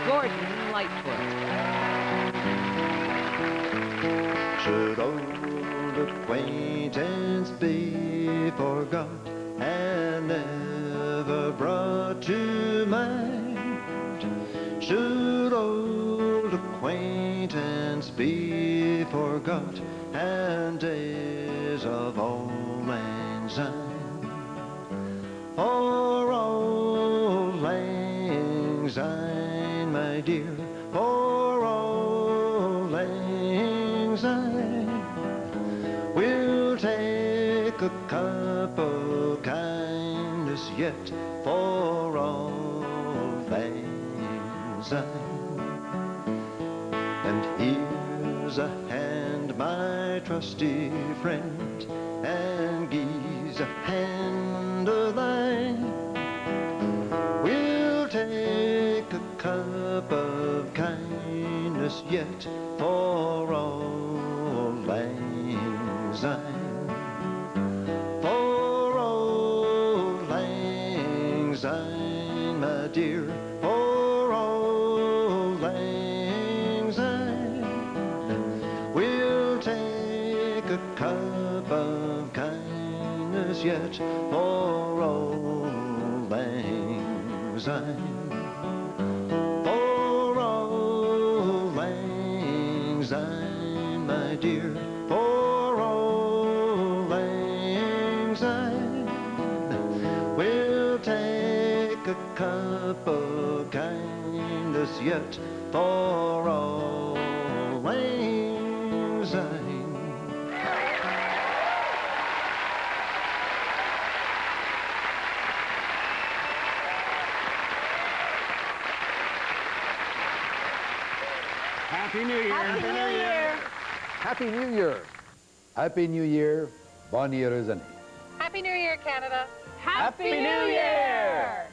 Gordon Lightfoot. Should old acquaintance be forgot and never brought to mind? Should old acquaintance be forgot and days of old lang syne? For old lang syne, my dear, for old lang syne, we'll take a cup of kindness yet for old lang syne. And here's a hand, my trusty friend, and gives a hand of thine. We'll take a cup of kindness yet for old lang syne. For old lang syne, my dear, for old lang syne, we'll take a cup of kindness yet for old lang syne. For old lang syne, my dear, for old lang syne, we'll take a cup of kindness yet for old lang syne. Happy New Year. Happy New Year. Happy New Year. Happy New Year. Bon Year, Happy New Year, Canada. Happy New Year.